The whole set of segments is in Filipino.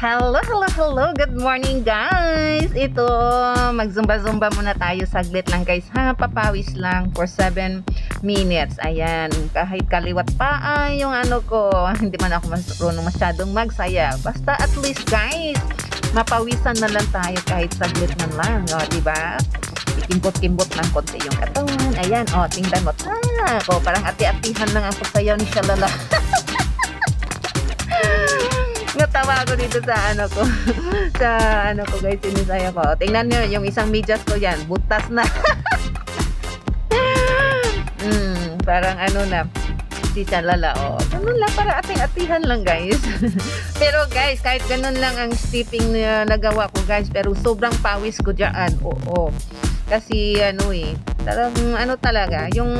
Hello, hello, hello. Good morning, guys. Ito, mag-zumba-zumba muna tayo saglit lang, guys. Ha, papawis lang for 7 minutes. Ayan, kahit kaliwat pa ay yung ano ko. Hindi man ako marunong masyadong magsaya. Basta at least, guys, mapawisan na lang tayo kahit saglit man lang. O, diba? Ikimbot-kimbot ng konti yung katawan. Ayan, o, tingnan mo. O, parang ati-atihan lang ang pagsayaw ni Shalala. Natawa ako dito sa ano ko. Sa ano ko, guys, sinisaya ko. Tingnan nyo, yung isang medyas ko yan, butas na. Parang ano na, si Shalala, oh. Ganun lang, para ating-atihan lang, guys. Pero, guys, kahit ganun lang ang stepping na nagawa ko, guys, pero sobrang pawis ko dyan. Oo. Kasi, ano talagang, ano talaga, yung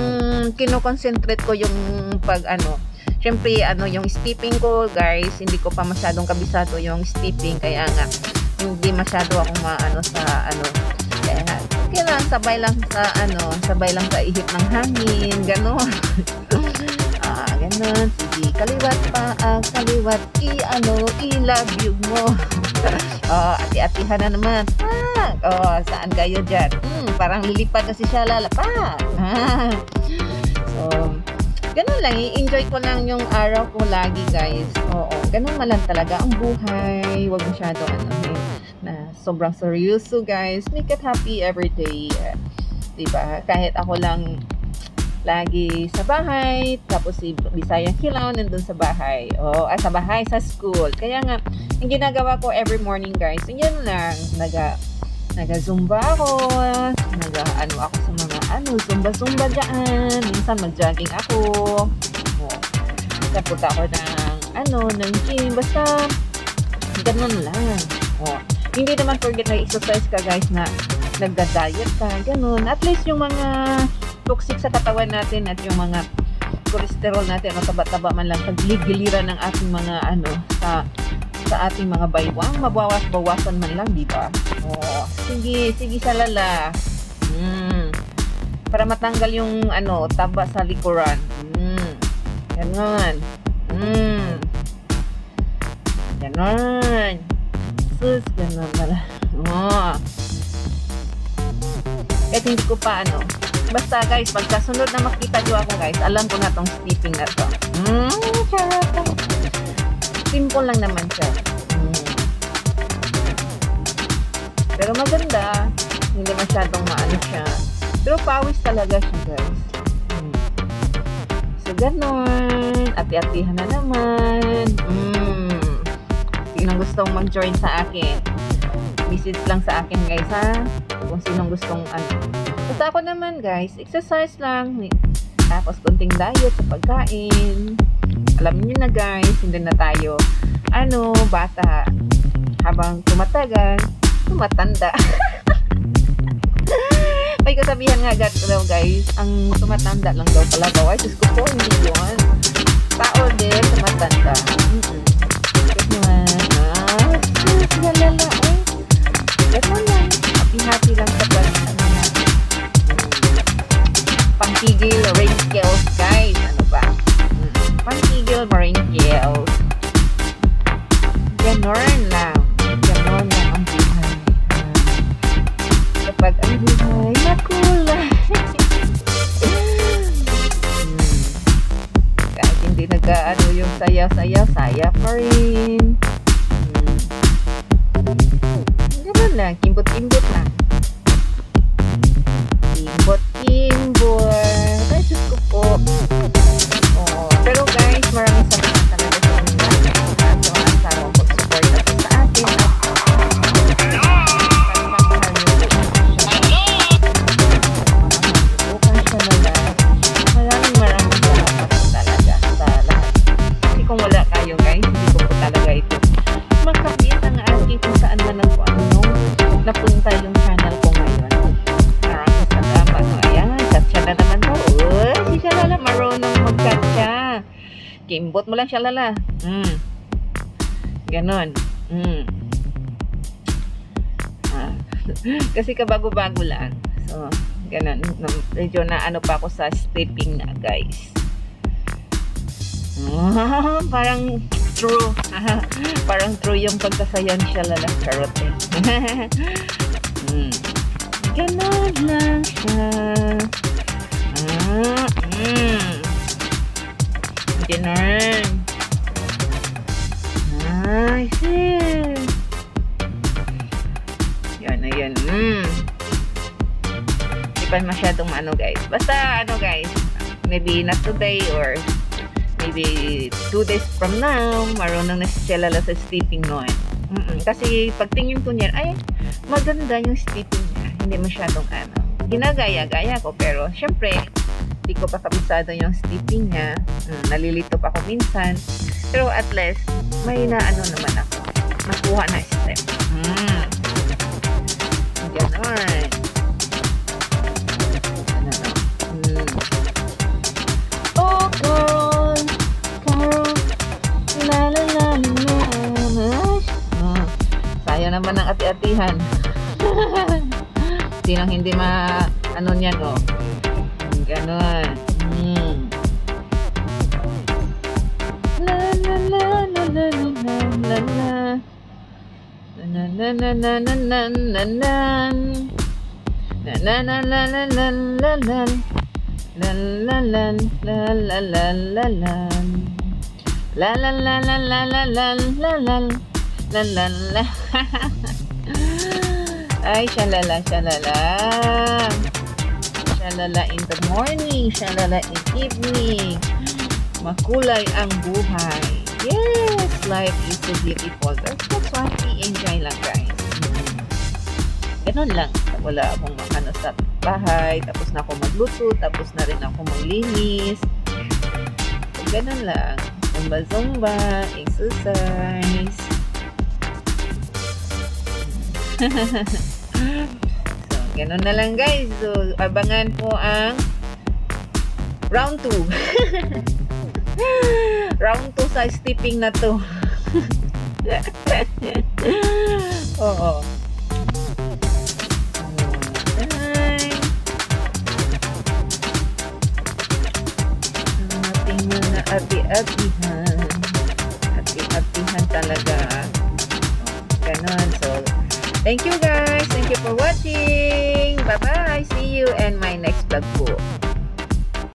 kinoconcentrate ko yung pag, syempre, yung stepping ko, guys, hindi ko pa masyadong kabisado yung stepping, kaya nga, hindi masyado ako kaya nga, okay lang, sabay lang sa ihip ng hangin, gano'n. Gano'n, sige, kaliwat pa, kaliwat, i-love you mo. Ati-atihan na naman. Saan kayo dyan? Parang lilipad na si Shalala pa. So, ganun lang, i-enjoy ko lang yung araw ko lagi, guys. Oo, ganun man lang talaga ang buhay. Huwag masyadong na sobrang seryoso, guys. Make it happy every day. Diba? Kahit ako lang lagi sa bahay, tapos si Bisayang Kilaw nandun sa bahay. Sa bahay, sa school. Kaya nga, yung ginagawa ko every morning, guys, yun lang, naga-zumba ako, ako sa mga zumba-zumba dyan. Minsan mag-jogging ako. Napunta ako ng gym. Basta, ganun lang. Hindi naman forget na exercise ka, guys, na nagda-diet ka, ganun. At least yung mga toxic sa katawan natin at yung mga cholesterol natin, taba-taba man lang, pagligiliran ng ating mga sa ating mga baywang, mabawas-bawasan man lang, diba? Sige, Shalala. Para matanggal yung taba sa likuran. Ganon. Ganon. Sus, ganon pala. Kahit hindi ko pa basta, guys, pagkasunod na makita nyo ako, guys, alam ko na tong stepping na to. Charot. Simple lang naman siya. Pero maganda. Hindi masyadong maano siya. Pero pawis talaga siya, guys. So, ganon. Ati-atihan na naman. Sinong gustong mag-join sa akin, message lang sa akin, guys, ha? Kung sinong gustong Basta ako naman, guys, exercise lang. Tapos, konting diet sa pagkain. Alam niyo na, guys, hindi na tayo bata. Habang tumatagal, tumatanda. May kasabihan nga daw, guys, ang tumatanda lang daw pala daw. Ay, Diyos ko po, hindi yun. Tao din, tumatanda. Lalala, gano'n lang. Happy-happy lang sa pangtigil wrinkles, guys. Ano ba? Pangtigil wrinkles. Gano'n lang. Gano'n lang ang buhay. Kapag ang buhay makulay. Kahit hindi yung saya pa rin. Gano'n lang. Kimbot-kimbot lang. Kimbot-kimbot. Ay, Diyos ko po. Pero, guys, maraming salamat talaga sa inyo. So, ang sarong pag-support natin sa atin. Maraming salamat talaga sa lahat. Kasi kung wala kayo, guys, hindi ko po talaga ito makapit ang aking kung saan man napunta yung channel ko ngayon. Maraming salamat. Ayan, katsa na naman po. Si Shalala, marunong magkatsa. Kimbot mo lang, Shalala. Ganon. Kasi kabago-bago lang. So, ganon. Medyo na pa ako sa stepping na, guys. Parang True. Parang true yung pagkasayan siya lala. Charot eh. Ganon lang siya. Ganon. I see. Yan na yan. Di pa masyadong ano guys. Basta ano guys. Maybe not today or maybe 2 days from now. Marunong na si Lala sa steeping noon. Kasi pagtingin ko niyan, ay maganda yung steeping niya. Hindi masyadong ano. Ginagaya-gaya ko pero syempre di ko pa kabisado yung steeping niya. Nalilito pa ako minsan. Pero at least may na ano naman ako. Nakuha na step. Ganon. Oh, girl. Girl. La la la la la. Sayang naman ang ati-atihan. Sinong hindi ano niyan oh. Ganon. La la la la la la la la. Na na na na na na na na. Na na na na na na na na. La la la la la la la la. La la la la la la la la la. La la la. Ay, shalala, shalala. Shalala in the morning, shalala in evening. Makulay ang buhay. Yes, life is so beautiful. That's what we enjoy lang, guys. Ganun lang. Wala akong makano sa bahay, tapos na ako magluto, tapos na rin ako maglinis. So, ganun lang. Zumba-zumba, exercise. So, ganun na lang guys. So, abangan po ang round 2. Round 2 sa steeping na to. Oo. Ating mga ati-atihan. Ati-atihan talaga. Ganon. So, thank you guys. Thank you for watching. Bye-bye. See you in my next vlog po.